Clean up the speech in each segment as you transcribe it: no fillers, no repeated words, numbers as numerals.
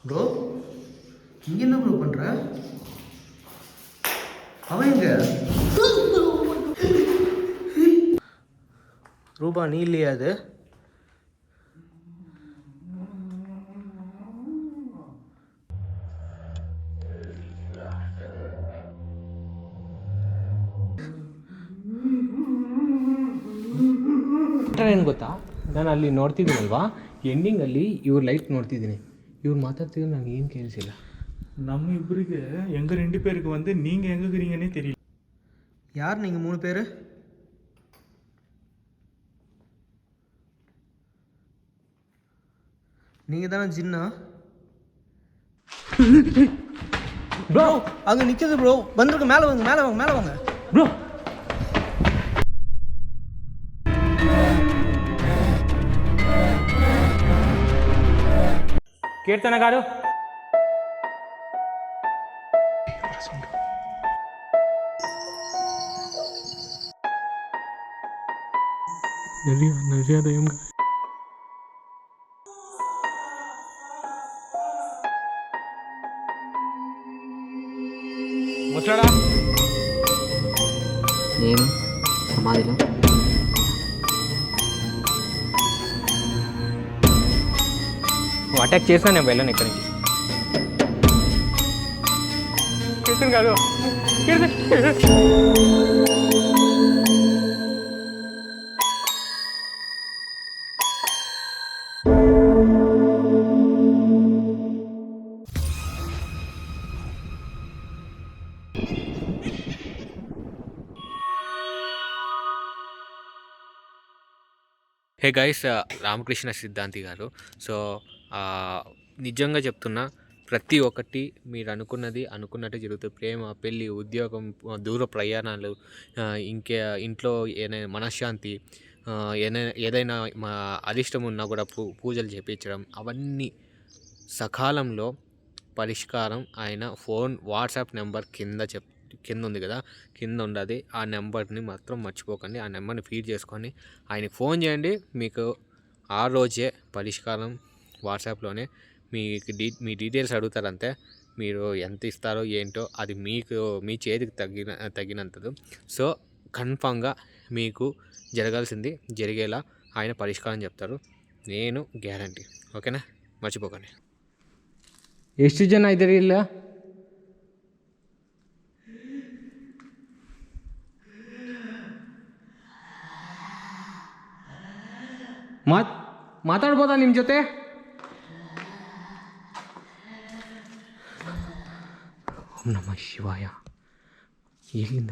Bro இங்கே என்ன bro பண்ணுற? அவன் எங்க? ரூபா நீ இல்லையா அது? ಏನು ಗೊತ್ತಾ, ನಾನು ಅಲ್ಲಿ ನೋಡ್ತಿದ್ದೀನಲ್ವಾ ಎಂಡಿಂಗಲ್ಲಿ ಇವ್ರ ಲೈಟ್ ನೋಡ್ತಿದ್ದೀನಿ. ಇವ್ರು ಮಾತಾಡ್ತಿದ್ರು ನನಗೆ ಏನು ಕೇಳಿಸಿಲ್ಲ. நம்ம இவருக்கு எங்கள் 2 பேருக்கு வந்து நீங்கள் எங்கே இருக்கிறீங்கன்னே தெரியல. யார் நீங்கள் 3 பேர்? நீங்கள் தானே ஜின்னா? ப்ரோ அங்கே நிற்கிது ப்ரோ, வந்துருக்கு. மேலே வாங்க, மேலே வாங்க, மேலே வாங்க ப்ரோ. కీర్తన గారు, நிறைய దయ్యం ముసలాడా నేను సమాధిలో నువ్వు అటాక్ చేసినా నేను వెళ్ళను ఇక్కడి నుంచి. కీర్తన్ గారు, హే గైస్, రామకృష్ణ సిద్ధాంతి గారు. సో నిజంగా చెప్తున్నా, ప్రతి ఒక్కటి మీరు అనుకున్నట్టు జరుగుతుంది. ప్రేమ, పెళ్ళి, ఉద్యోగం, దూర ప్రయాణాలు, ఇంట్లో ఏదైనా మనశ్శాంతి, ఏదైనా మా అరిష్టం ఉన్నా కూడా పూజలు చేయించడం, అవన్నీ సకాలంలో పరిష్కారం ఆయన వాట్సాప్ నెంబర్ కింద ఉంది కదా, కింద ఉండదు. ఆ నెంబర్ని మాత్రం మర్చిపోకండి. ఆ నెంబర్ని ఫీడ్ చేసుకొని ఆయనకి ఫోన్ చేయండి. మీకు ఆ రోజే పరిష్కారం వాట్సాప్లోనే మీ డీటెయిల్స్ అడుగుతారంతే. మీరు ఎంత ఇస్తారో ఏంటో అది మీ చేతికి తగినంతది. సో కన్ఫామ్గా మీకు జరగాల్సింది జరిగేలా ఆయన పరిష్కారం చెప్తారు. నేను గ్యారంటీ. ఓకేనా? మర్చిపోకండి. ಎಷ್ಟು ಜನ ಇದ್ದೀರಿ ಇಲ್ಲ? ಮಾತಾಡ್ಬೋದಾ ನಿಮ್ಮ ಜೊತೆ? ಓಂ ನಮಃ ಶಿವಾಯ. ಎಲ್ಲಿಂದ?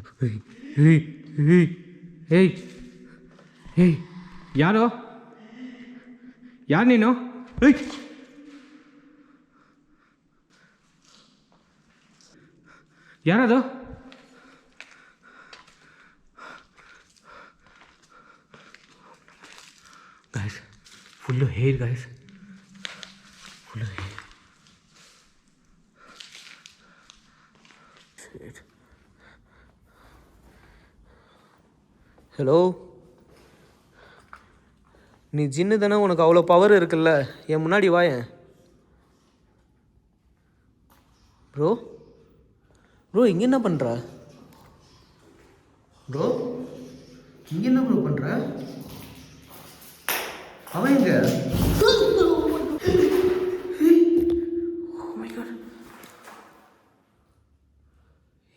ಏಯ್ ಯಾರು ನೀನು? ಯಾರದು? Guys, full hair guys, full hair. Hello, நீ ஜின்னு தானே? உனக்கு அவ்வளோ பவர் இருக்குல்ல, என் முன்னாடி வாயேன். ப்ரோ இங்கே என்ன பண்ணுற? ப்ரோ இங்கே என்ன ப்ரோ பண்ணுற? அவன் எங்க?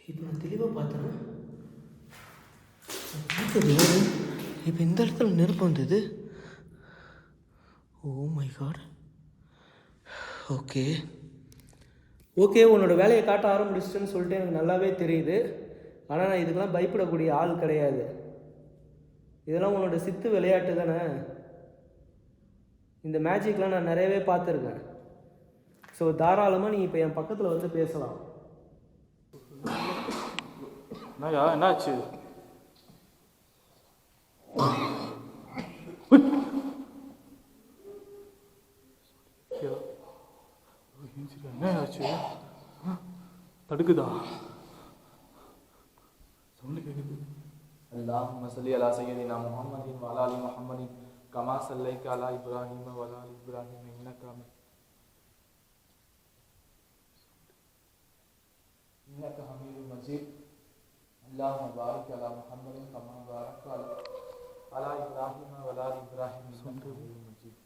இப்போ நான் தெளிவாக பார்த்தேன். இப்போ இந்த இடத்துல நெருப்பு வந்தது. ஓ மை காட். ஓகே, உன்னோட வேலையை காட்ட ஆரம்பிச்சிட்டுன்னு சொல்லிட்டு எனக்கு நல்லாவே தெரியுது. ஆனால் நான் இதுக்கெல்லாம் பயப்படக்கூடிய ஆள் கிடையாது. இதெல்லாம் உன்னோட சித்து விளையாட்டு தானே. இந்த மேஜிக்லாம் நான் நிறையவே பார்த்துருக்கேன். ஸோ தாராளமாக நீ இப்போ என் பக்கத்தில் வந்து பேசலாம். என்னாச்சு? என்ன ஆச்சு? தடுக்குதா? اللهم صل على سيدنا محمد وعلى ال محمد كما صليت على ابراهيم وعلى ال ابراهيم انك حميد مجيد اللهم بارك على محمد كما باركت على ابراهيم وعلى ال ابراهيم انك حميد مجيد.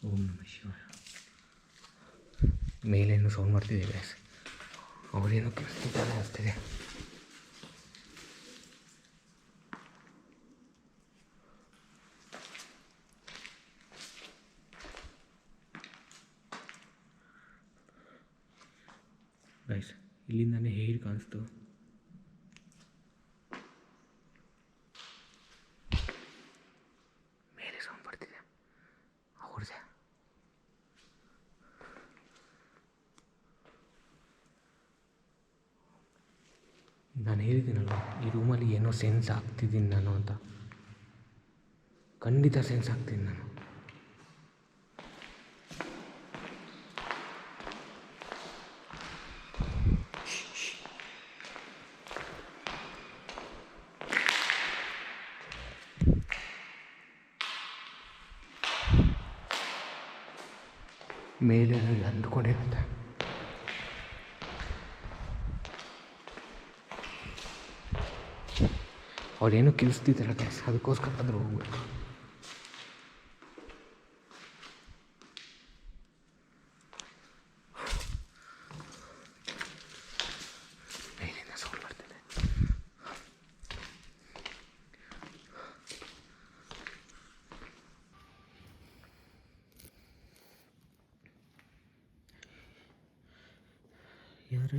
ಓಂ ನಮಃ ಶಿವಾಯ. ಮೇಲೇನು ಸೌಂಡ್ ಮಾಡ್ತಿದೆ ಗೈಸ್, ಅವರೇನೋ ಕೇಳಿಸ್ತಿದ್ದಾರೆ ಅನಿಸ್ತಿದೆ. ಗೈಸ್ ಇಲ್ಲಿಂದಾನೇ ಹೇಗೆ ಕಾಣಿಸ್ತು. ಮೇಲೆ ಸೌಂಡ್ ಬರ್ತಿದೆ ಅವ್ರದ್ದೇ. ನಾನು ಹೇಳಿದ್ದೀನಲ್ಲ ಈ ರೂಮಲ್ಲಿ ಏನೋ ಸೆನ್ಸ್ ಆಗ್ತಿದ್ದೀನಿ ನಾನು ಅಂತ. ಖಂಡಿತ ಸೆನ್ಸ್ ಆಗ್ತೀನಿ ನಾನು. ಮೇಲೆ ಅಂದ್ಕೊಂಡಿರುತ್ತೆ. ಅವ್ರೇನೋ ಕಿಲಿಸ್ತಿದ್ದಾರೆ ಗೈಸ್, ಅದಕ್ಕೋಸ್ಕರ ಆದರೂ ಹೋಗ್ಬೇಕು. ಮೇಲಿಂದ ಸೌಂಡ್ ಬರ್ತಿದೆ. ಯಾರು?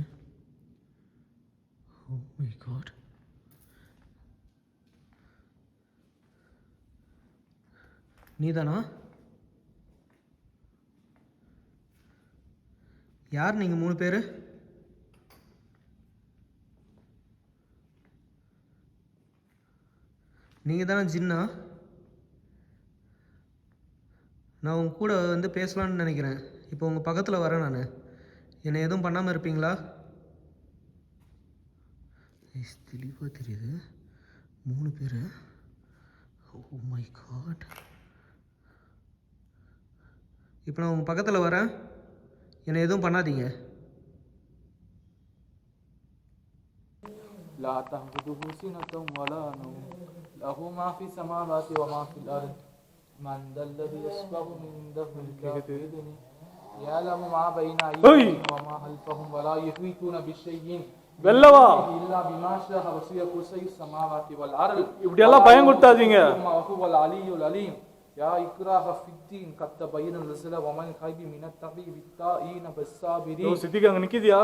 ಓ ಮೈ ಗಾಡ್. நீதானா? யார் நீங்கள் 3 பேர்? நீங்கள் தானே ஜின்னா? நான் உங்கள் கூட வந்து பேசலான்னு நினைக்கிறேன். இப்போ உங்கள் பக்கத்தில் வரேன் நான். என்னை எதுவும் பண்ணாமல் இருப்பீங்களா? தெளிவாக தெரியுது 3 பேர். Oh my god. இப்போ நான் உங்கள் பக்கத்தில் வரேன், என்னை எதுவும் பண்ணாதீங்க. لا تأخذه سنة ولا نوم له ما في السماوات وما في الأرض من ذا الذي يشفع عنده إلا بإذنه يعلم ما بين أيديهم وما خلفهم ولا يحيطون بشيء إلا بما شاء وسع كرسيه السماوات والأرض. இப்படியெல்லாம் பயங்கொடுத்தாதீங்க. وهو العلي العليم. يا إكراه في الدين قد تبين الرشد ومن الغي من التقي بالتائين بالصابرين. சித்திக்கு அங்கே நிற்கிதியா?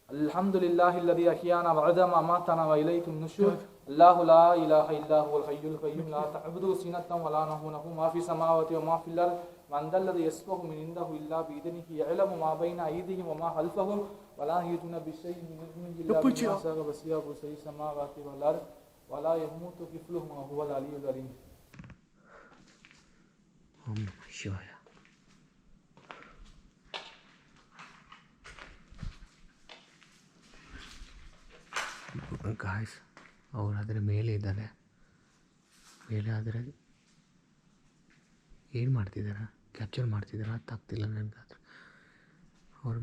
الحمد لله الذي أحيانا بعدما أماتنا وإليه النشور. الله لا إله إلا هو الحي القيوم لا تأخذه سنة ولا نوم له ما في السماوات وما في الأرض من ذا الذي يشفع عنده إلا بإذنه يعلم ما بين أيديهم وما خلفهم ولا يحيطون بشيء من علمه إلا بما شاء وسع كرسيه السماوات والأرض ولا يموت طفلهم وهو العلي العليم. ಓಂ ನಮಃ ಶಿವಾಯ. ಗಾಯ್ಸ್ ಅವ್ರು ಅದರ ಮೇಲೆ ಇದ್ದಾರೆ. ಮೇಲೆ ಆದರೆ ಏನು ಮಾಡ್ತಿದ್ದಾರೆ, ಕ್ಯಾಪ್ಚರ್ ಮಾಡ್ತಿದ್ದಾರೆ ಅಂತ ಆಗ್ತಿಲ್ಲ ನನಗಾದ್ರೆ. ಅವ್ರು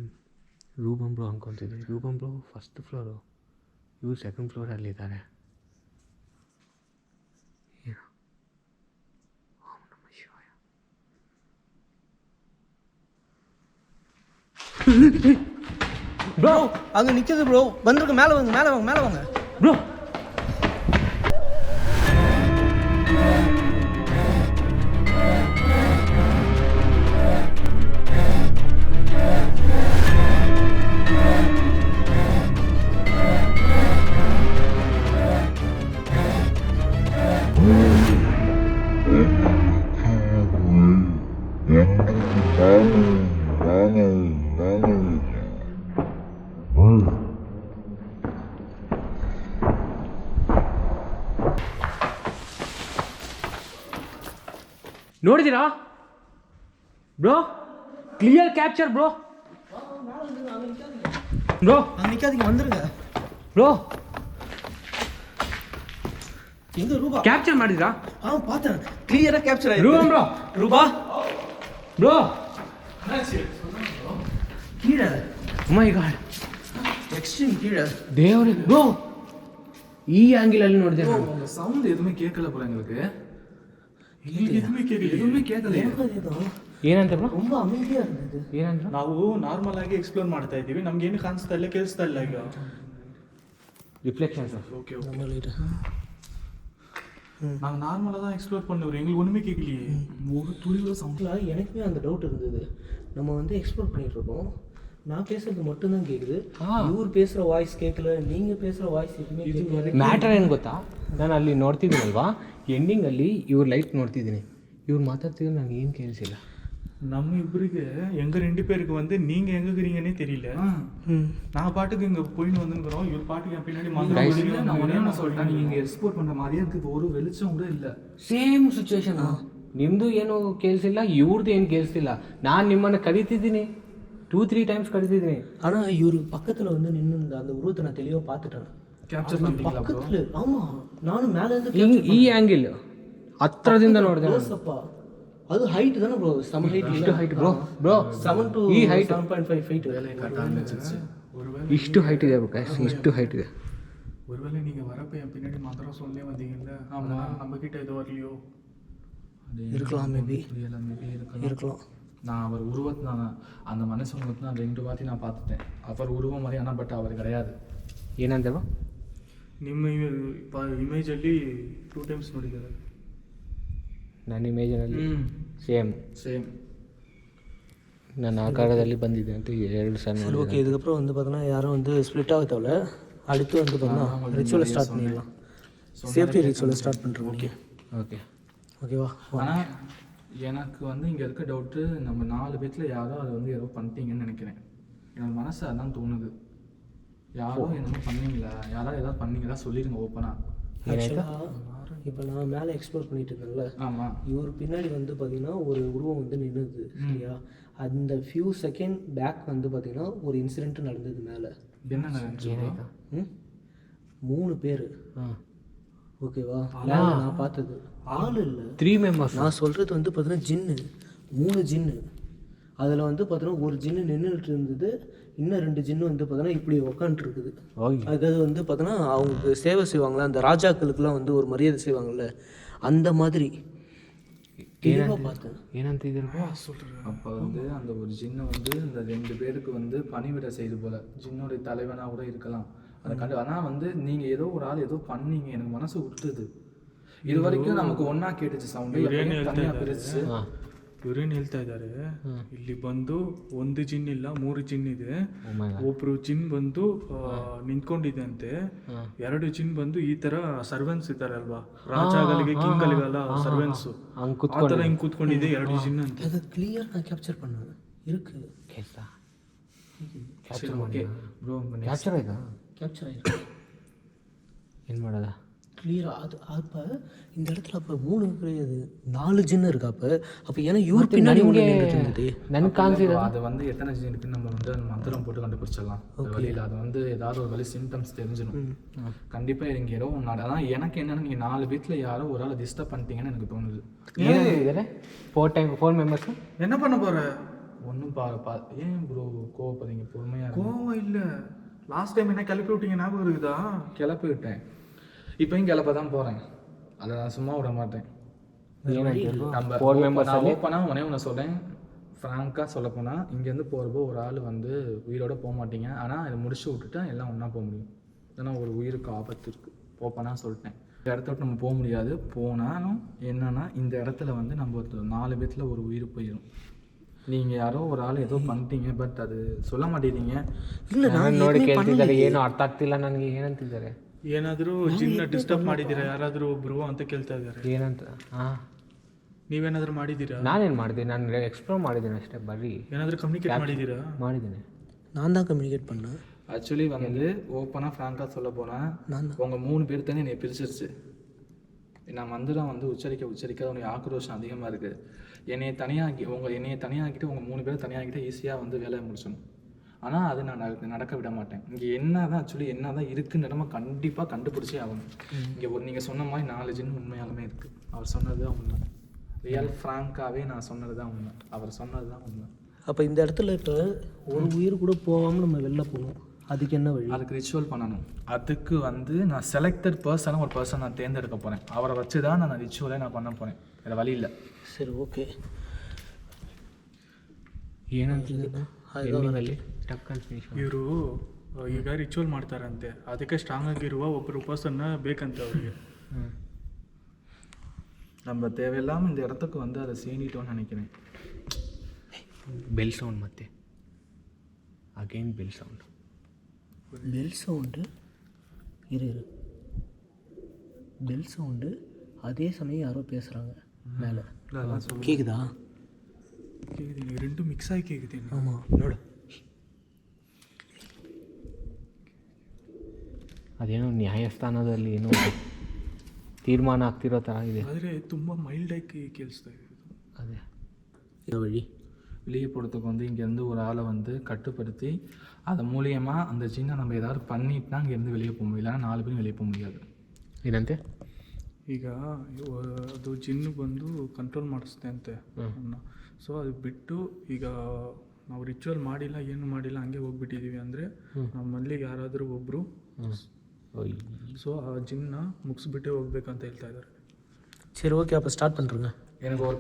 ರೂಬಮ್ ಬ್ರೋ ಅಂದ್ಕೊತಿದ್ದೆ. ರೂಬಮ್ ಬ್ರೋ ಫಸ್ಟ್ ಫ್ಲೋರು, ಇವರು ಸೆಕೆಂಡ್ ಫ್ಲೋರಲ್ಲಿದ್ದಾರೆ. ಏನು? ಓಂ ನಮಃ ಶಿವಾಯ. ப்ரோ அங்கே நிற்கிது ப்ரோ. வந்துருக்கு, மேலே வாங்க மேலே வாங்க மேலே வாங்க ப்ரோ. Daniel. ನೋಡಿದ್ದೀರಾ bro? Clear capture bro. Bro அங்கே நிற்காதீங்க, வந்துருங்க. ಬ್ರೋ எங்க ரூபா? ಕ್ಯಾಪ್ಚರ್ ಮಾಡಿದ್ರಾ? பார்த்தேன், கிளியரா கேப்சர் ஆயிருக்கு. ரூபா ப்ரோ, ரூபா ಬ್ರೋ கீழே, ಮೈ ಗಾಡ್, எக்ஸ்ட்ரீம் கீழே. ದೇವ್ರೆ ಬ್ರೋ, ಈ ಆಂಗಿಲ್ ಅಲ್ಲಿ ನೋಡಿದೆ ನಾನು. உங்க சவுண்ட் எதுவுமே கேட்கல போல எங்களுக்கு. ಎದುಮೆ ಕೇಳಿ எதுவுமே கேட்கல. ಏನಂತ ಬ್ರೋ? ரொம்ப அமைதியா இருந்தது. ಏನಂತ? ನಾವು ನಾರ್ಮಲ್ ಆಗಿ ಎಕ್ಸ್ಪ್ಲೋರ್ ಮಾಡ್ತಾ ಇದ್ದೀವಿ, ನಮ್ಗೆ ಏನು ಕಾಣಿಸ್ತಾ ಇಲ್ಲ, ಕೇಳಿಸ್ತಾ ಇಲ್ಲ ಈಗ. ரிஃப்ளெக்ஷன்ஸ். ஓகே நாங்கள் நார்மலாக தான் எக்ஸ்ப்ளோர் பண்ணுவோம், எங்களுக்கு ஒன்றுமே கேட்கலையே. ஒரு துளியோட சவுண்ட். எனக்குமே அந்த டவுட் இருந்தது. நம்ம வந்து எக்ஸ்ப்ளோர் பண்ணிட்டு இருக்கோம், நான் பேசுறது மட்டும்தான் கேட்குது, இவர் பேசுகிற வாய்ஸ் கேட்கல, நீங்கள் பேசுகிற வாய்ஸ் எதுவுமே கேட்கல. ಮ್ಯಾಟರ್ ಏನು ಗೊತ್ತಾ, ನಾನು ಅಲ್ಲಿ ನೋಡ್ತಿದ್ದೀನಲ್ವಾ, ಎಂಡಿಂಗಲ್ಲಿ ಇವ್ರ ಲೈಟ್ ನೋಡ್ತಿದ್ದೀನಿ, ಇವ್ರು ಮಾತಾಡ್ತಿದ್ರು ನನಗೆ ಏನು ಕೇಳಿಸಿಲ್ಲ. நம்ம இவருக்கு எங்க 2 பேருக்கு வந்து நீங்க எங்க இருக்கிறீங்கன்னே தெரியல. நான் பாட்டுக்கு இங்க போயிட்டு வந்துருக்கிறோம், இவர் பாட்டுக்கு என் பின்னாடி நான் ஒன்னே ஒன்று சொல்லிட்டேன், நீங்கள் இங்கே எக்ஸ்போர்ட் பண்ணுற மாதிரியே இருக்குது, ஒரு வெளிச்சம் கூட இல்லை. Same situation. ನಿಮ್ಮದು ಏನು ಕೇಳಿಸಿಲ್ಲ, ಇವ್ರದ್ದು ಏನು ಕೇಳಿಸಿಲ್ಲ. ನಾನು ನಿಮ್ಮನ್ನು ಕರಿತಿದ್ದೀನಿ, 2-3 times ಕರಿತಿದ್ದೀನಿ. ஆனால் இவர் பக்கத்தில் வந்து நின்று அந்த உருவத்தை நான் தெளிவாக பார்த்துட்டேன். கேப்சர் பண்ணிட்டீங்களா ப்ரோ? பக்கத்தில், ஆமாம், நானும் மேலேருந்து ಈ ಆ್ಯಂಗಿಲ್ ಹತ್ರದಿಂದ ನೋಡಿದೆ ನಾನು. அப்பா அது ஹைட் தானே ப்ரோ? செம ஹைட். ಇಷ್ಟು ಹೈಟ್ ಬ್ರೋ, ಬ್ರೋ 7 to ಈ ಹೈಟ್ 7.5 feet. ಇಷ್ಟು ಹೈಟ್ ಇದೆ ಬ್ರೋ, ಇಷ್ಟು ಹೈಟ್ ಇದೆ. ஒருவேளை நீங்க வரப்ப என் பின்னாடி மந்திரம் சொல்லே வந்தீங்கல்ல, அதனால நம்ம கிட்ட எதுவும் வரலையோ? இருக்கலாம், மேபி இருக்கலாம். நான் அவர் உருவத்தை அந்த மனுஷன் மட்டும் நான் 2 வாட்டி நான் பார்த்துட்டேன். அவர் உருவம் மாதிரி, ஆனால் பட் அவர் கிடையாது. ಏನಂತ ಬ್ರೋ? ನಿಮ್ಮ ಇಮೇಜಲ್ಲಿ 2 times ನೋಡಿದ್ದಾರೆ. ನನ್ನ ಇಮೇಜಿನಲ್ಲಿ ಸೇಮ್ சேம். ನನ್ನ ಆಕಾರದಲ್ಲಿ ಬಂದಿದೆ ಅಂತ 2 ಸಲ சரி, ஓகே. இதுக்கப்புறம் வந்து பார்த்தோன்னா யாரும் வந்து ஸ்ப்ளிட் ஆக தேவையில்ல. அடுத்து வந்து பார்த்தோன்னா ரிச்சுவலை ஸ்டார்ட் பண்ணிடலாம். சேஃப்டி ரிச்சுவலை ஸ்டார்ட் பண்ணுறோம். ஓகே ಓಕೆ ஓகேவா? ஆனால் எனக்கு வந்து இங்கே இருக்க டவுட்டு, நம்ம 4 பேத்துல யாரோ அதை வந்து ஏதோ பண்ணிட்டீங்கன்னு நினைக்கிறேன். எனக்கு மனசு அதான் தோணுது. யாரோ என்னமோ பண்ணீங்களா, யாராவது ஏதாவது பண்ணீங்களா சொல்லிடுங்க ஓப்பனாக. இப்போ நான் மேலே எக்ஸ்ப்ளோர் பண்ணிட்டு இருந்தேன்ல, ஆமாம், இவர் பின்னாடி வந்து பார்த்தீங்கன்னா ஒரு உருவம் வந்து நின்றுது சரியா? அந்த ஃபியூ செகண்ட் பேக் வந்து பார்த்தீங்கன்னா ஒரு இன்சிடென்ட் நடந்தது மேலே. என்ன நடந்துச்சு? 3 பேர். ஓகேவா? நான் பார்த்தது ஆள் இல்லை, 3 members. நான் சொல்கிறது வந்து பார்த்தீங்கன்னா ஜின்னு, 3 ஜின்னு. அதில் வந்து பார்த்தீங்கன்னா ஒரு ஜின்னு நின்றுட்டு இருந்தது, இன்னும் 2 ஜின்னு வந்து பார்த்தீங்கன்னா இப்படி உக்காந்துருக்குது. அதாவது வந்து பார்த்தீங்கன்னா அவங்களுக்கு சேவை செய்வாங்களே, அந்த ராஜாக்களுக்கெல்லாம் வந்து ஒரு மரியாதை செய்வாங்கள்ல, அந்த மாதிரி தெளிவாக பார்த்தேன். ಏನಂತಿದ್ರು? அப்போ வந்து அந்த ஒரு ஜின்னு வந்து இந்த 2 பேருக்கு வந்து பணிவிட செய்து போல, ஜின்னோடைய தலைவனாக கூட இருக்கலாம். அதை கண்டு, ஆனால் வந்து நீங்கள் ஏதோ ஒரு ஆள் ஏதோ பண்ணீங்க, எனக்கு மனசு விட்டுது. இது வரைக்கும் நமக்கு ஒன்றா கேட்டுச்சு சவுண்டு, தனியாக பிரிச்சு. ಇವ್ರೇನು ಹೇಳ್ತಾ ಇದ್ದಾರೆ, ಇಲ್ಲಿ ಬಂದು 1 ಜಿನ್ ಇಲ್ಲ 3 ಜಿನ್ ಇದೆ. ಒಬ್ರು ಜಿನ್ ಬಂದು ನಿಂತ್ಕೊಂಡಿದೆ ಅಂತೆ, 2 ಜಿನ್ ಬಂದು ಈ ತರ ಸರ್ವೆಂಟ್ಸ್ ಇದ್ದಾರೆ ಅಲ್ವಾ, ರಾಜಗಳಿಗೆ ಕಿಂಗ್ಗಳಿಗೆಲ್ಲ ಸರ್ವೆಂಟ್ಸ್, ಆ ತರ ಹಿಂಗ್ ಕೂತ್ಕೊಂಡಿದೆ 2 ಜಿನ್ ಅಂತ. அதை கிளியர் நான் கேப்சர் பண்ணேன். இருக்கு, ಕ್ಯಾಪ್ಚರ್ ಮಾಡಿ ப்ரோ ಕ್ಯಾಪ್ಚರ್ ಆಯ್ತಾ? கேப்சர் ஆயிருக்கு. ಏನು ಮಾಡೋದ? கிளியராக அது அப்போ இந்த இடத்துல அப்போ 3 கிடையாது, 4 ஜின்னு இருக்கா? அப்போ ஏன்னா இவர் பின்னாடி ஒன்று இருந்தது ನನಗೆ ಕಾಣಿಸಿದ அது வந்து எத்தனை ஜின் இருக்குன்னு நம்ம வந்து அந்த மந்திரம் போட்டு கண்டுபிடிச்சிடலாம் வழியில். அது வந்து ஏதாவது ஒரு வழி சிம்டம்ஸ் தெரிஞ்சிடும் கண்டிப்பாக. இங்கே ஏதோ ஒன்று. அதான் எனக்கு என்னென்னா, நீங்கள் 4 பேத்தில் யாரோ ஒரு ஆள் டிஸ்டர்ப் பண்ணிட்டீங்கன்னு எனக்கு தோணுது. ಏನಿದ್ದಾರೆ? 4 members. என்ன பண்ண போற? ஒன்றும் ஏன் ப்ரோ கோவப்படுறீங்க? பொறுமையாக கோவம் இல்லை, லாஸ்ட் டைம் என்ன கிளப்பி விட்டீங்க ஞாபகம் இருக்குதா? கிளப்பி விட்டேன், இப்போயும் கிளப்ப தான் போகிறேன். அதை நான் சும்மா விட மாட்டேன். நம்ம 4 members ஓப்பனாக ஒன்று சொல்கிறேன், ஃப்ராங்காக சொல்லப்போனால், இங்கேருந்து போகிறப்போ ஒரு ஆள் வந்து உயிரோடு போக மாட்டீங்க, ஆனால் இதை முடிச்சு விட்டுட்டா எல்லாம் ஒன்றா போக முடியும். ஏன்னா ஒரு உயிருக்கு ஆபத்து இருக்குது, ஓப்பனாக சொல்லிட்டேன். இந்த இடத்த விட்டு நம்ம போக முடியாது. போனாலும் என்னென்னா, இந்த இடத்துல வந்து நம்ம 4 பேத்தில் ஒரு உயிர் போயிடும். நீங்கள் யாரோ ஒரு ஆள் ஏதோ பண்ணிட்டீங்க, பட் அது சொல்ல ಮಾಟೇದೀங்க. இல்லை, நான் ನೋಡಿ ಕೇಳ್ತಿದ್ದಾರೆ, ಏನು ಅರ್ಥ ಆಗ್ತಿಲ್ಲ ನನಗೆ. ಏನಂತಿದ್ದಾರೆ? ಏನಾದರೂ ಜಿನ್ನ ಡಿಸ್ಟರ್ಬ್ ಮಾಡಿದ್ದೀರಾ ಯಾರಾದರೂ ಒಬ್ರು ಅಂತ ಕೇಳ್ತಾ ಇದ್ದಾರೆ. ಏನಂತ? ಹಾಂ, ನೀವೇನಾದರೂ ಮಾಡಿದ್ದೀರಾ? ನಾನೇನು ಮಾಡಿದೆ? ನಾನು ಎಕ್ಸ್ಪ್ಲೋರ್ ಮಾಡಿದ್ದೀನಿ ಅಷ್ಟೇ. ಬರ್ರಿ, ಏನಾದರೂ ಕಮ್ಯುನಿಕೇಟ್ ಮಾಡಿದ್ದೀರಾ? ಮಾಡಿದ್ದೀನಿ. நான் தான் கம்யூனிகேட் பண்ணேன். ஆக்சுவலி வந்து ஓப்பனாக ஃப்ராங்காக சொல்ல போனால், உங்கள் 3 பேர் தானே என்னை பிரிச்சிருச்சு. நான் மந்திரம் வந்து உச்சரிக்க உனக்கு ஆக்ரோஷம் அதிகமாக இருக்குது. என்னையை தனியாகிட்டு உங்கள் 3 பேரை தனியாகிட்டு ஈஸியாக வந்து வேலையை முடிச்சிடணும். ஆனால் அது நான் நடக்க விட மாட்டேன். இங்கே என்ன தான் இருக்குன்னு நம்ம கண்டிப்பாக கண்டுபிடிச்சே ஆகணும். இங்கே நீங்கள் சொன்ன மாதிரி 4 ஜின் உண்மையாலுமே இருக்குது. அவர் சொன்னது தான் உண்மை. ரியல் ஃப்ராங்காகவே நான் சொன்னது தான் உண்மை. அவர் சொன்னது தான் உண்மை. அப்போ இந்த இடத்துல இப்போ ஒரு உயிர் கூட போகாமல் நம்ம வெளில போகணும். அதுக்கு என்ன வழி? அதுக்கு ரிச்சுவல் பண்ணணும். அதுக்கு வந்து நான் செலக்டட் ஒரு பர்சன் நான் தேர்ந்தெடுக்க போகிறேன். அவரை வச்சு தான் நான் ரிச்சுவலை நான் பண்ண போகிறேன். வேறு வழி இல்லை. ಸರಿ ಓಕೆ ಏನಂತಿದ್ದು ಅದರಲ್ಲಿ ಇವರು ಈಗ ರಿಚುವಲ್ ಮಾಡ್ತಾರಂತೆ, ಅದಕ್ಕೆ ಸ್ಟ್ರಾಂಗ್ ಆಗಿರುವ ಒಬ್ಬರು ಪರ್ಸನ್ನ ಬೇಕಂತೆ ಅವರಿಗೆ. நம்ம தேவையில்லாமல் இந்த இடத்துக்கு வந்து அதை சீனிட்டோன்னு நினைக்கிறேன். ಬೆಲ್ ಸೌಂಡ್ ಮತ್ತೆ ಅಗೇನ್ ಬೆಲ್ ಸೌಂಡ್ இரு பெல் சவுண்டு. அதே சமயம் யாரோ பேசுகிறாங்க மேலே. கேக்குதா? ಕೇಳಿದ್ದೀನಿ, 2 ಮಿಕ್ಸ್ ಆಗಿ ಕೇಳಿದ್ದೀನಿ. ஆமாம் ನೋಡು. ಅದೇನೋ ನ್ಯಾಯಸ್ಥಾನದಲ್ಲಿ ಏನೋ ತೀರ್ಮಾನ ಆಗ್ತಿರೋ ಥರ ಇದೆ. ಆದರೆ ತುಂಬ ಮೈಲ್ಡ್ ಆಗಿ ಕೇಳಿಸ್ತಾ ಇದೆ. ಅದೇ வழி வெளியே போகிறதுக்கு வந்து இங்கேருந்து ஒரு ஆளை வந்து கட்டுப்படுத்தி அது மூலியமாக அந்த ஜின்னை நம்ம ஏதாவது பண்ணிட்டு தான் இங்கேருந்து வெளியே போக முடியும். இல்லைன்னா 4 பேரும் வெளியே போக முடியாது. ಏನಂತೆ? ಈಗ ಅದು ಜಿನ್ನು ಬಂದು ಕಂಟ್ರೋಲ್ ಮಾಡಿಸುತ್ತೆ ಅಂತೆ. ಸೊ ಅದು ಬಿಟ್ಟು ಈಗ ನಾವು ರಿಚುವಲ್ ಮಾಡಿಲ್ಲ, ಏನು ಮಾಡಿಲ್ಲ, ಹಂಗೆ ಹೋಗ್ಬಿಟ್ಟಿದ್ದೀವಿ ಅಂದರೆ ನಮ್ಮಲ್ಲಿ ಯಾರಾದರೂ ಒಬ್ಬರು ஸோ ಆ ಜಿನ್ನ ಮುಗಿಸ್ಬಿಟ್ಟೇ ಹೋಗ್ಬೇಕಂತ ಹೇಳ್ತಾ ಇದ್ದಾರೆ. சரி ஓகே, அப்போ ஸ்டார்ட் பண்ணுறேங்க. எனக்கு ஒரு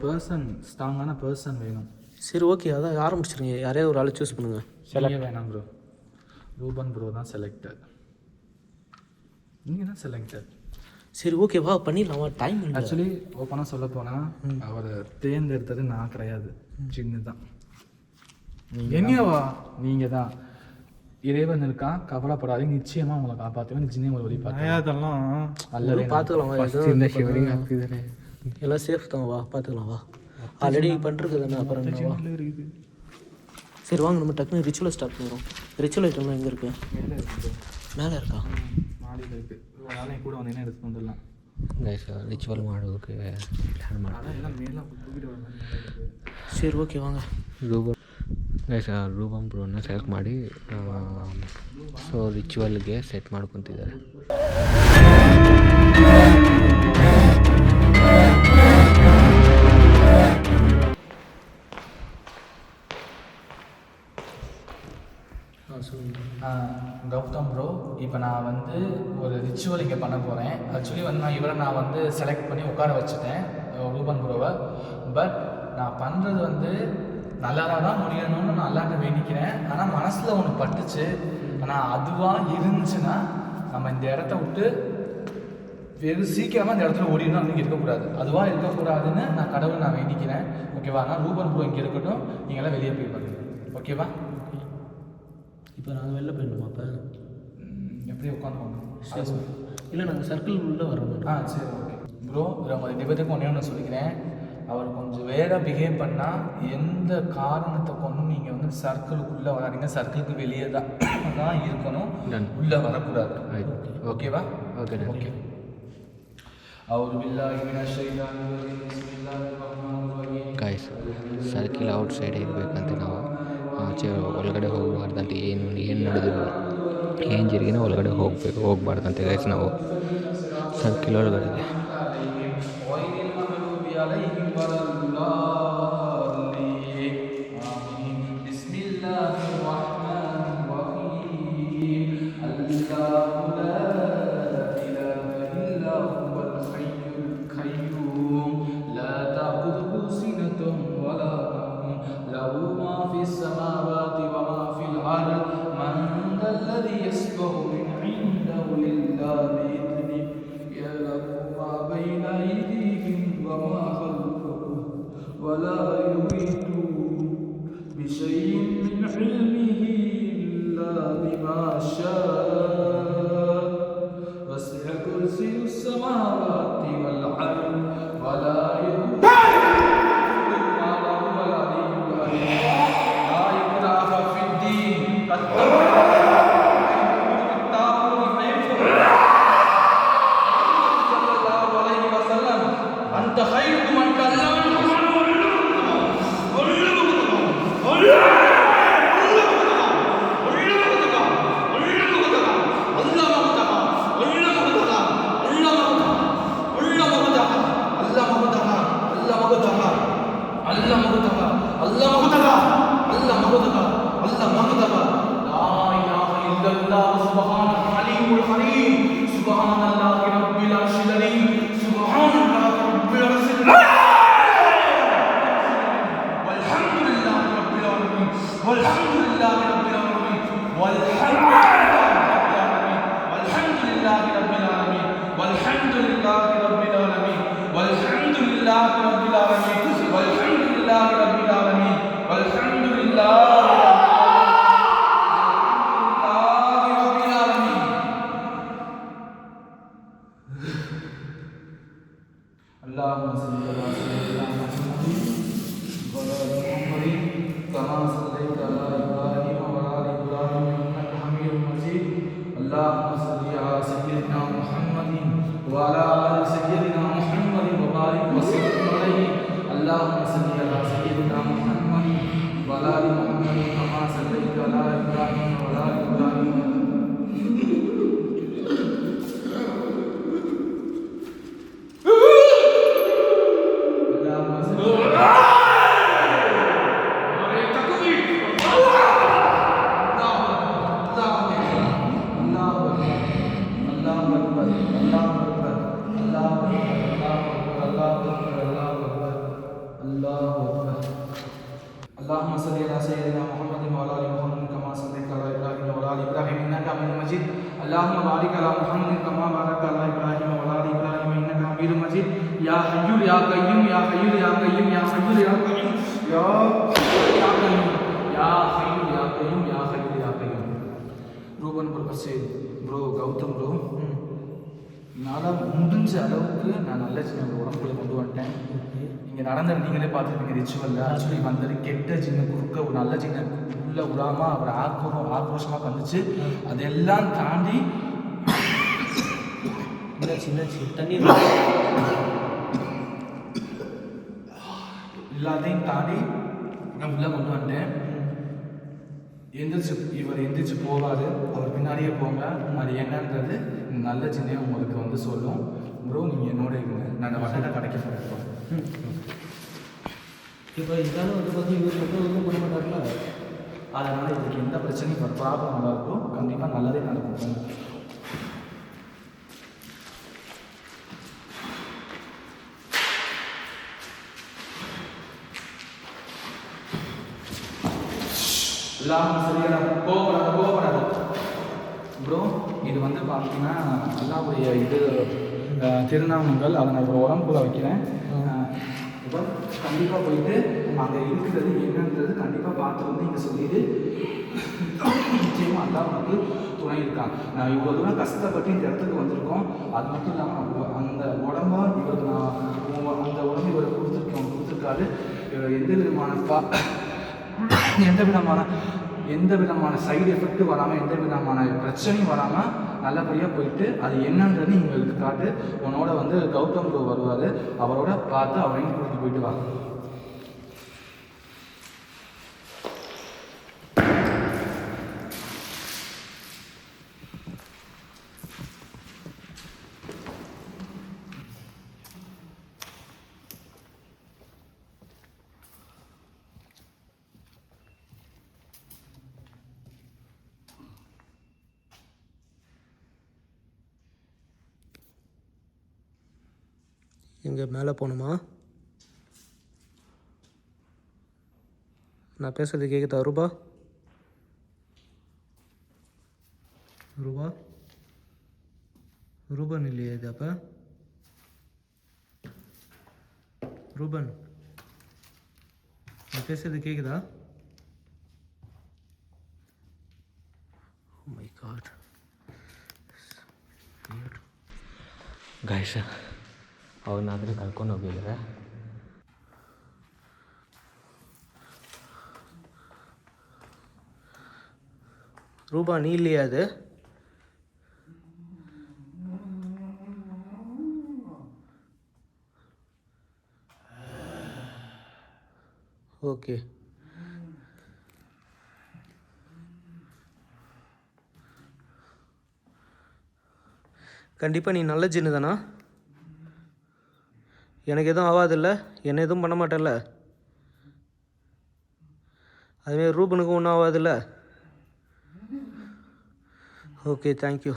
ஸ்ட்ராங்கான பர்சன் வேணும். சரி ஓகே, அதான் ஆரம்பிச்சிருங்க. யாரையாவது ஒரு ஆளை சூஸ் பண்ணுங்கள். நீங்கள் வேணாம் ப்ரோ. ரூபன் ப்ரோ தான் செலக்டட். நீங்கள் தான் செலக்டட். சரி ஓகே, வா பண்ணிடலாமா? டைம் இல்லை. ஆக்சுவலி ஓப்பனாக சொல்ல போனால் அவரை தேர்ந்தெடுத்தது நான் கிடையாது, ஜின்னு தான். என்னவா நீங்கள் தான். இறைவன் இருக்கான், கவலைப்படாதீங்க, நிச்சயமாக உங்களை காப்பாற்றுவேன். ஜின்னே உங்களை வழி அதெல்லாம் அல்லது பார்த்துக்கலாம். எல்லாம் சேஃப் தான், வா பார்த்துக்கலாம். வா ஆல்ரெடி பண்ணுறது தானே, அப்புறம் என்னவா? சரி வாங்க, நம்ம டக்குனு ரிச்சுவலை ஸ்டார்ட் பண்ணுறோம். ரிச்சுவல் ஐட்டம்லாம் எங்கே இருக்கு? மேலே இருக்கா? மாடியில் இருக்குது. அதனால கூட வந்தீங்கன்னா எடுத்து வந்துடலாம். ಗೈಸ್ ರಿಚುವಲ್ ಮಾಡೋದಕ್ಕೆ ಪ್ಲ್ಯಾನ್ ಮಾಡಿ. சரி ஓகே வாங்க. ರೂಬನ್ ಗೈಸ್ ರೂಬನ್ ಬ್ರೋನ ಸೆಲೆಕ್ಟ್ ಮಾಡಿ ಸೊ ರಿಚುವಲ್ಗೆ ಸೆಟ್ ಮಾಡ್ಕೊತಿದ್ದಾರೆ. கௌதம் ப்ரோ, இப்போ நான் வந்து ஒரு ரிச்சுவல் இங்கே பண்ண போகிறேன். ஆக்சுவலி வந்து நான் வந்து செலக்ட் பண்ணி உட்கார வச்சுட்டேன் ரூபன் ப்ரோவை. பட் நான் பண்ணுறது வந்து நல்லா தான் முடியணும்னு நான் அல்லாட்ட வேண்டிக்கிறேன். ஆனால் மனசில் ஒன்று பட்டுச்சு. ஆனால் அதுவாக இருந்துச்சுன்னா நம்ம இந்த இடத்த விட்டு வெறும் சீக்கிரமாக இந்த இடத்துல ஓடிடணும், நீங்கள் இருக்கக்கூடாது. அதுவாக இருக்கக்கூடாதுன்னு நான் கடவுள் நான் வேண்டிக்கிறேன். ஓகேவா? நான் ரூபன் ப்ரோ இங்கே இருக்கட்டும், நீங்களாம் வெளியே போய் பாருங்க. ஓகேவா? இப்போ நாங்கள் வெளில போயிடணுமா? அப்போ எப்படி உட்காந்து இல்லை, நாங்கள் சர்க்கிள் உள்ளே வரோம். சரி ஓகே ப்ரோ. உங்கள் நிபத்துக்கு ஒன்று சொல்லிக்கிறேன். அவர் கொஞ்சம் வேற பிஹேவ் பண்ணால் எந்த காரணத்தை கொண்டும் நீங்கள் வந்து சர்க்கிளுக்குள்ளே வராதிங்க. சர்க்கிளுக்கு வெளியே தான் இருக்கணும், உள்ளே வரக்கூடாது. ஓகேவா? Okay okay. Guys circle out side ಇರಬೇಕಂತ ನಾವು ಆಚೆ ಒಳಗಡೆ ಹೋಗಬಾರ್ದಂತ. ಏನು ನಡೆದ್ರು ಏನು ಜರುಗಿನ ಒಳಗಡೆ ಹೋಗಬಾರ್ದಂತೆ ಗೈಸ್. ನಾವು ಸರ್ಕಿಲ್ ಒಳಗಡೆ وسلم أنت خيركم أنت اللهم صل على سيدنا محمد وعلى ال محمد كما صليت على ابراهيم وعلى ال ابراهيم انك حميد مجيد اللهم بارك على محمد كما باركت على ابراهيم وعلى ال ابراهيم انك حميد مجيد يا حي يا قيوم يا حي يا قيوم يا حي يا قيوم يا قيوم يا حي يا قيوم يا حي يا قيوم ரூபன் ப்ரோ கௌதம் ப்ரோ என்னால் முடிஞ்ச அளவுக்கு நான் நல்ல சின்ன உடம்புக்குள்ள கொண்டு வந்துட்டேன். இங்கே நடந்த நீங்களே பார்த்துருப்பீங்க ரிச்சுவலில் ஆக்சுவலி வந்தது கெட்ட சின்ன குறுக்க ஒரு நல்ல சின்ன உள்ள விடாமல் அவர் ஆக்ரோஷமாக வந்துச்சு. அதெல்லாம் தாண்டி சின்ன தண்ணி எல்லாத்தையும் தாண்டி நான் உள்ளே கொண்டு வந்துட்டேன். எந்திரிச்சு போவார், அவர் பின்னாடியே போங்க. அது என்னன்றது நல்ல சின்ன உங்களுக்கு வந்து சொல்லும். ப்ரோ நீங்கள் என்னோட இருங்க, நான் வட்டத்தை கடைக்க போகிறேன். இப்போ இதெல்லாம் வந்து பார்த்தீங்கன்னா இவர் மட்டும் ஒன்றும் பண்ண மாட்டார்ல, அதனால் இதுக்கு எந்த பிரச்சனையும் ப்ராப்ளம் நல்லா இருக்கும். கண்டிப்பாக நல்லதே நடக்கும். எல்லாம் சரியான கோபப்படாது ப்ரோ. இது வந்து பார்த்தீங்கன்னா அல்லாவுடைய இது திருநாமங்கள், அதை நான் ஒரு உடம்புக்குள்ள வைக்கிறேன். இப்போ கண்டிப்பாக போயிட்டு அங்கே இருக்கிறது என்னன்றது கண்டிப்பாக பார்த்து வந்து இங்கே சொல்லிட்டு நிச்சயமாக அல்லா வந்து துணை இருக்கான். நான் இவ்வளோ தூரம் கஷ்டப்பட்டு இந்த இடத்துக்கு வந்திருக்கோம். அது மட்டும் இல்லாமல் அந்த உடம்பா இவருக்கு நான் அந்த உடம்பு இவருக்கு கொடுத்துருக்காரு. எந்த விதமான சைடு எஃபெக்ட்டும் வராமல், எந்த விதமான பிரச்சனையும் வராமல் நல்லபடியாக போயிட்டு அது என்னன்றது எங்களுக்கு காட்டு. உன்னோட வந்து கௌதம் ப்ரோ வருவார், அவரோட பார்த்து அவரையும் கூட்டிட்டு போயிட்டு வா. எங்கே மேலே போகணுமா? நான் பேசுகிறது கேட்குதா ரூபா? ரூபன் இல்லையா இது? அப்போ ரூபன், நான் பேசுகிறது கேட்குதா? Oh my God. ಗಾಯ್ಸ ಅವನ್ನಾದರೆ ಕರ್ಕೊಂಡು ಹೋಗಿದ್ದಾರೆ. ரூபா நீ இல்லையா அது? ஓகே. கண்டிப்பாக நீ நல்ல ஜின்னு தானா? எனக்கு எதுவும் ஆகாதில்ல, என்ன எதுவும் பண்ண மாட்டேல்ல? அதுமாரி ரூபனுக்கும் ஒன்றும் ஆகாதில்ல? Okay, thank you.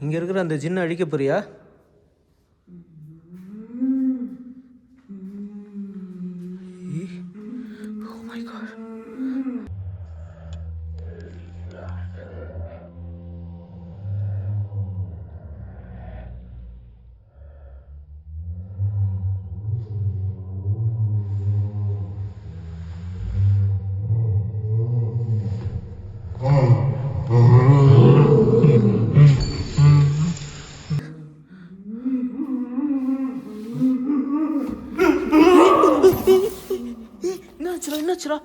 இங்கே இருக்கிற அந்த ஜின்னை அழிக்க போறியா? என்னாச்சுடா?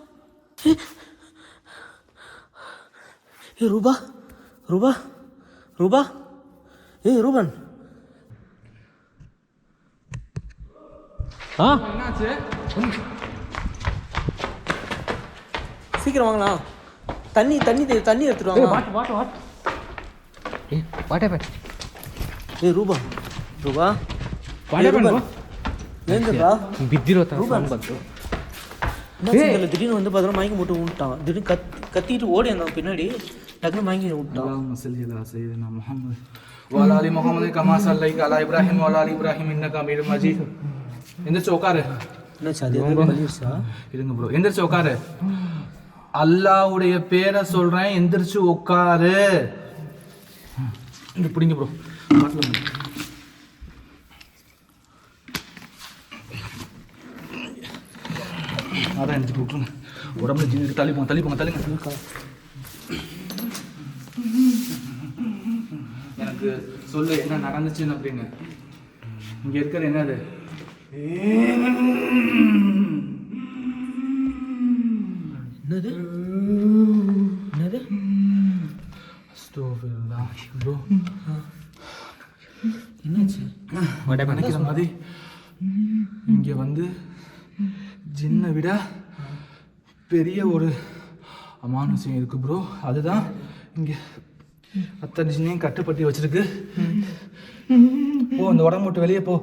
ஏ ரூபா, ரூபா, ரூபா, ஏ ரூபன். என்னாச்சு? சீக்கிரம் வாங்கலாம். தண்ணி எடுத்துட்டு வாங்க. ஏய் வாட் ஹேப்பன்? ஏ ரூபா, ரூபா, ரூபன் ஏந்துடா. ಬಿದ್ದಿರೋತ ரூபன் திடீர்னு வந்து பார்த்தோன்னா மயக்கம் போட்டு விட்டான். திடீர்னு கத்திட்டு ஓடி வந்தான் பின்னாடி, டக்குனு மயங்கி விட்டான். اللهم صل على سيدنا محمد وعلى ال محمد كما صليت على ابراهيم وعلى ال ابراهيم انك حميد مجيد. எந்திரச்சு உட்காரு. என்னாச்சு? அது எதுவும் பண்ணிருச்சா? இருங்க ப்ரோ, எந்திரச்சு உட்காரு. அல்லாஹ்வுடைய பேரை சொல்றேன், எந்திரச்சு உட்காரு. இங்க பிடிங்க ப்ரோ. அதான் எடுத்து விட்டுருங்க. உடம்புல ஜின்னு தள்ளிப்போங்க. எனக்கு சொல்லு என்ன நடந்துச்சுன்னு அப்படின்னு. இங்க இருக்கிற என்னது? என்னது? என்னது? ப்ரோ என்னாச்சு? நினைக்கிற மாதிரி இங்க வந்து ஜின்னை விட பெரிய ஒரு அமானுஷம் இருக்கு ப்ரோ. அதுதான் இங்க அத்தனை ஜின்னையும் கட்டுப்பட்டி வச்சிருக்கு. போ, இந்த உடம்பு விட்டு வெளியே போ.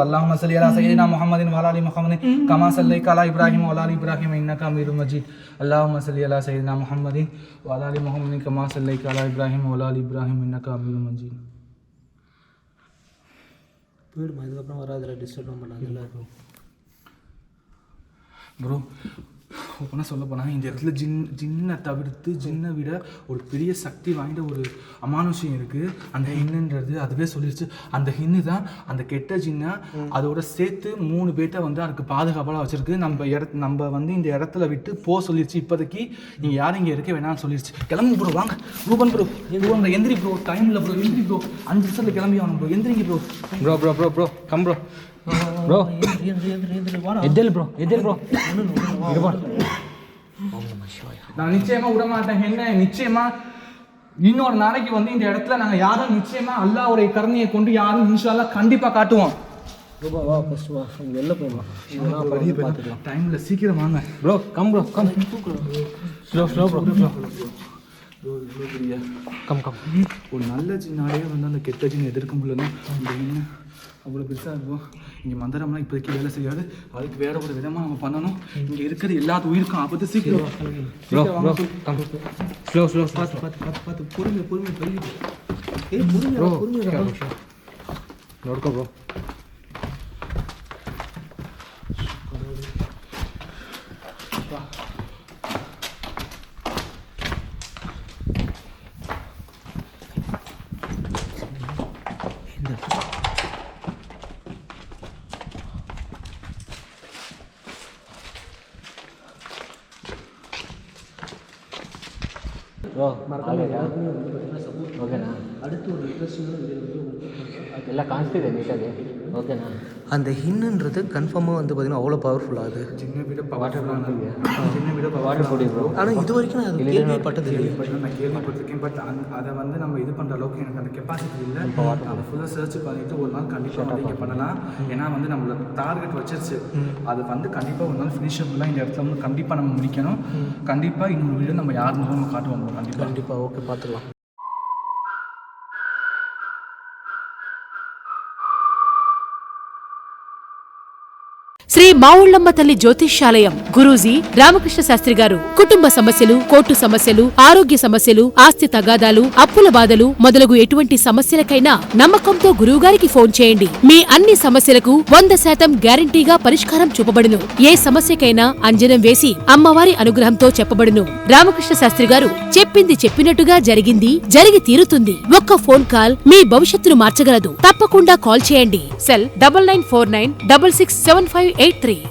அல்லாஹும்ம ஸல்லி அலா சய்யிதினா முஹம்மதின் வ அலா ஆலி முஹம்மதின் கமா ஸல்லைத அலா இப்ராஹிம் வ அலா ஆலி இப்ராஹிம் இன்னக ஹமீதும் மஜீத். அல்லாஹும்ம ஸல்லி அலா சய்யிதினா முஹம்மதின் வ அலா ஆலி முஹம்மதின் கமா ஸல்லைத அலா இப்ராஹிம் வ அலா ஆலி இப்ராஹிம் இன்னக ஹமீதும் மஜீத். போயிடுமா, இதுக்கப்புறம் வராதுல, டிஸ்டர்ப் பண்ணாதுல்ல ப்ரோ. ஓப்பனாக சொல்ல போனால் இந்த இடத்துல ஜின்னை தவிர்த்து ஜின்னை விட ஒரு பெரிய சக்தி வாய்ந்த ஒரு அமானுஷம் இருக்குது. அந்த ஹின்னுன்றது அதுவே சொல்லிடுச்சு. அந்த ஹின்னு தான் அந்த கெட்ட ஜின்னை அதோட சேர்த்து 3 பேர்ட்ட வந்து அதுக்கு பாதுகாப்பாக வச்சுருக்கு. நம்ம வந்து இந்த இடத்துல விட்டு சொல்லிடுச்சு. இப்போதைக்கு நீங்கள் யாரும் இங்கே இருக்க வேணாம்னு சொல்லிடுச்சு. கிளம்பு ப்ரோ, வாங்க. ரூபன் ப்ரோ, எந்திரி ப்ரோ. டைம் இல்லை ப்ரோ, எந்திரி ப்ரோ. 5 நிமிஷத்தில் கிளம்பி ஆகணும் ப்ரோ. எந்திரிங்க bro. Bro come bro. Bro எதில் ப்ரோ நான் நிச்சயமா விட மாட்டேன். என்ன நிச்சயமா இன்னொரு நாளைக்கு வந்து இந்த இடத்துல நாங்க யாரும் நிச்சயமா அல்லாஹ்வுடைய கருணையை கொண்டு யாரும் இன்ஷா அல்லாஹ் கண்டிப்பா காட்டுவோம். ரூபா வா, ஃபர்ஸ்ட் வா, வெளில போயிடலாம். டைம்ல சீக்கிரம் வாங்க bro. Come slow bro. Come ஒரு நல்ல ஜின்னாலே வந்து அந்த கெட்ட ஜின் எதிர்க்க முடியலன்னா அந்த என்ன அவ்வளோ பெருசாக இருக்கும். இங்கே மந்திரம்லாம் இப்போதைக்கு வேலை செய்யாது. அதுக்கு வேற ஒரு விதமாக நம்ம பண்ணணும். இங்கே இருக்கிறது எல்லாத்து உயிருக்கும் ஆபத்து. சீக்கிரம் ப்ரோ ஸ்லோ பார்த்து பொறுமை. ஏய் பொறுமையா நோட்கோ ப்ரோ. ஓ மறக்காம எல்லாருக்குமே வந்து பார்த்தீங்கன்னா சப்போர்ட் ஓகேண்ணா அடுத்து ஒரு இன்ட்ரெஸ்டிங்கான வீடியோ வந்து உங்களுக்கு ಎಲ್ಲ ಕಾಣಿಸ್ತಿದೆ ನೀಟಾಗಿ ಓಕೆನಾ அந்த ஹின்னுன்றது கன்ஃபார்மாக வந்து பார்த்தீங்கன்னா அவ்வளோ பவர்ஃபுல்லாக அது ವಾಟರ್ ಕೊಡಿ ಬ್ರೋ ஆனால் இது வரைக்கும் நான் அது கேள்விப்பட்டது இல்லை. நான் கேள்விப்பட்டிருக்கேன். பட் அதை வந்து நம்ம இது பண்ணுற அளவுக்கு எனக்கு அந்த கெப்பாசிட்டி இல்லை. அதை ஃபுல்லாக சர்ச் பண்ணிவிட்டு ஒரு நாள் கண்டிப்பாக வந்து இங்கே பண்ணலாம். ஏன்னா வந்து நம்மளோட டார்கெட் வச்சிருச்சு. அது வந்து கண்டிப்பாக ஒரு நாள் ஃபினிஷபிளாக இந்த இடத்துல வந்து கண்டிப்பாக நம்ம முடிக்கணும். கண்டிப்பாக இன்னொரு வீடியோ நம்ம யார் மூலம் நம்ம காட்டுவோம் கண்டிப்பாக. கண்டிப்பாக ஓகே பார்த்துக்கலாம். శ్రీ మావుళ్ళమ్మ తల్లి జ్యోతిష్యాలయం గురూజీ రామకృష్ణ శాస్త్రి గారు కుటుంబ సమస్యలు, కోర్టు సమస్యలు, ఆరోగ్య సమస్యలు, ఆస్తి తగాదాలు, అప్పుల బాధలు మొదలగు ఎటువంటి సమస్యలకైనా నమ్మకంతో గురువుగారికి ఫోన్ చేయండి. మీ అన్ని సమస్యలకు 100% గ్యారంటీగా పరిష్కారం చూపబడును. ఏ సమస్యకైనా అంజనం వేసి అమ్మవారి అనుగ్రహంతో చెప్పబడును. రామకృష్ణ శాస్త్రి గారు చెప్పింది చెప్పినట్టుగా జరిగింది, జరిగి తీరుతుంది. ఒక్క ఫోన్ కాల్ మీ భవిష్యత్తును మార్చగలదు. తప్పకుండా కాల్ చేయండి. సెల్ 9949667583.